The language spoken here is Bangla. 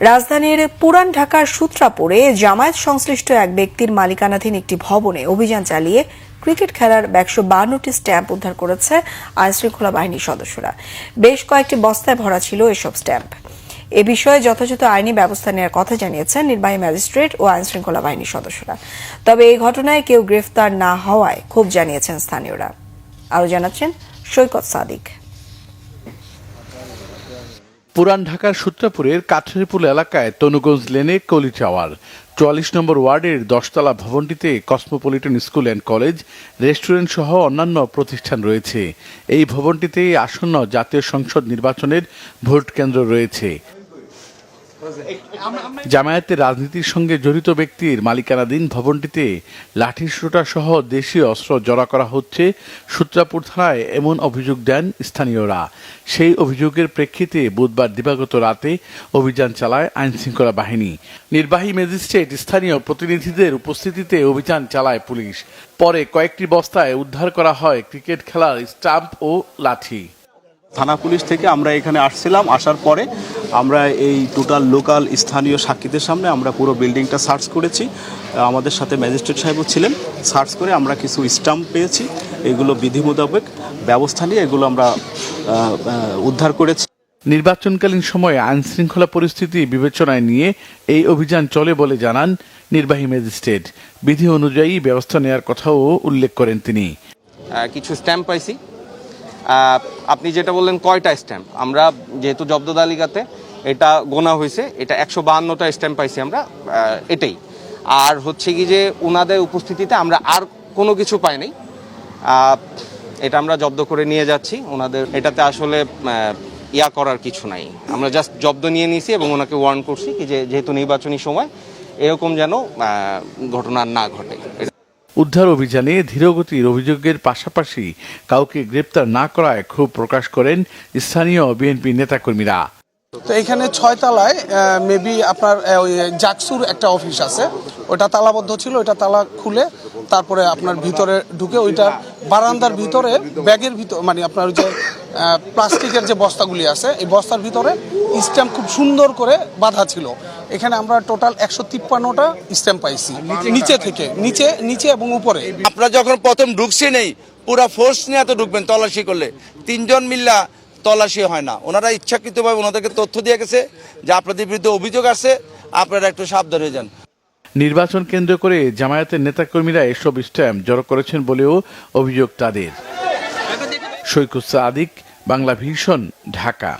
রাজধানীর পুরান ঢাকার সূত্রাপুরে জামায়াত সংশ্লিষ্ট এক ব্যক্তির মালিকানাধীন একটি ভবনে অভিযান চালিয়ে ক্রিকেট খেলার 152টি স্ট্যাম্প উদ্ধার করেছে আইনশৃঙ্খলা বাহিনীর সদস্যরা। বেশ কয়েকটি বস্তায় ভরা ছিল এসব স্ট্যাম্প। এ বিষয়ে যথাযথ আইনি ব্যবস্থা নেওয়ার কথা জানিয়েছেন নির্বাহী ম্যাজিস্ট্রেট ও আইনশৃঙ্খলা বাহিনীর সদস্যরা। তবে এই ঘটনায় কেউ গ্রেফতার না হওয়ায় ক্ষোভ জানিয়েছেন স্থানীয়রা। আরও জানাচ্ছেন সৈকত সাদিক। পুরান ঢাকার সূত্রাপুরের কাঠেরপুল এলাকায় তনুগঞ্জ লেনে কলি টাওয়ার ৪৪ নম্বর ওয়ার্ডের 10তলা ভবনটিতে Cosmopolitan school and college, restaurant সহ অন্যান্য প্রতিষ্ঠান রয়েছে। এই ভবনটিতে আসন্ন জাতীয় সংসদ নির্বাচনের ভোট কেন্দ্র রয়েছে। জামায়াতের রাজনীতির সঙ্গে জড়িত ব্যক্তির মালিকানাধীন ভবনটিতে লাঠিসোঁটা সহ দেশীয় অস্ত্র জড়া করা হচ্ছে সূত্রাপুর থানায় এমন অভিযোগ দেন স্থানীয়রা। সেই অভিযোগের প্রেক্ষিতে বুধবার দিবাগত রাতে অভিযান চালায় আইনশৃঙ্খলা বাহিনী। নির্বাহী ম্যাজিস্ট্রেট স্থানীয় প্রতিনিধিদের উপস্থিতিতে অভিযান চালায় পুলিশ। পরে কয়েকটি বস্তায় উদ্ধার করা হয় ক্রিকেট খেলার স্টাম্প ও লাঠি। থানা পুলিশ থেকে আমরা এখানে আসছিলাম, আসার পরে আমরা এই টোটাল লোকাল স্থানীয় সাক্ষীদের সামনে আমরা পুরো বিল্ডিংটা সার্চ করেছি। আমাদের সাথে ম্যাজিস্ট্রেট সাহেবও ছিলেন। সার্চ করে আমরা কিছু স্টাম্প পেয়েছি, এগুলো বিধি মোতাবেক ব্যবস্থা নিয়ে এগুলো আমরা উদ্ধার করেছি। নির্বাচনকালীন সময়ে আইনশৃঙ্খলা পরিস্থিতি বিবেচনায় নিয়ে এই অভিযান চলে বলে জানান নির্বাহী ম্যাজিস্ট্রেট। বিধি অনুযায়ী ব্যবস্থা নেওয়ার কথাও উল্লেখ করেন তিনি। কিছু স্ট্যাম্প পাইছি। আপনি যেটা বললেন কয়টা স্ট্যাম্প, আমরা যেহেতু জব্দ তালিকাতে এটা গোনা হয়েছে, এটা 152টা স্ট্যাম্প পাইছি আমরা, এটাই। আর হচ্ছে কি যে ওনাদের উপস্থিতিতে আমরা আর কোনো কিছু পাই নাই, এটা আমরা জব্দ করে নিয়ে যাচ্ছি। ওনাদের এটাতে আসলে ইয়া করার কিছু নাই, আমরা জাস্ট জব্দ নিয়ে নিয়েছি এবং ওনাকে ওয়ার্ন করছি কি যে যেহেতু নির্বাচনী সময় এরকম যেন ঘটনা না ঘটে। উদ্ধার অভিযানে ধীরগতির অভিযোগের পাশাপাশি কাউকে গ্রেপ্তার না করায় ক্ষোভ প্রকাশ করেন স্থানীয় বিএনপি নেতাকর্মীরা। তো এখানে 6 তলায় মেবি আপনার ওই জাকসুর একটা অফিস আছে, ওটা তালাবদ্ধ ছিল, ওইটা তালা খুলে তারপরে আপনার ভিতরে ঢুকে ওইটা বারান্দার ভিতরে ব্যাগের ভিতর মানে আপনার ওই যে প্লাস্টিকের যে বস্তাগুলি আছে এই বস্তার ভিতরে স্ট্যাম্প খুব সুন্দর করে বাঁধা ছিল। এখানে আমরা টোটাল 153টা স্ট্যাম্প পাইছি, নিচে থেকে নিচে এবং উপরে। আপনারা যখন প্রথম ঢুকছি নেই পুরা ফোর্স নিয়ে তো ঢুকবেন, তল্লাশি করলে 3 জন মিল্লা তল্লাশি হয় না। ওনারা ইচ্ছাকৃতভাবে ওনাদেরকে তথ্য দিয়ে গেছে যে আপনাদের বিরুদ্ধে অভিযোগ আছে, আপনারা একটু সাবধান হয়ে যান। নির্বাচন কেন্দ্র করে জামায়াতের নেতাকর্মীরা এসব স্ট্যাম্প জড়ো করেছেন বলেও অভিযোগ তাদের। সৈকত সাদিক, বাংলা ভিশন, ঢাকা।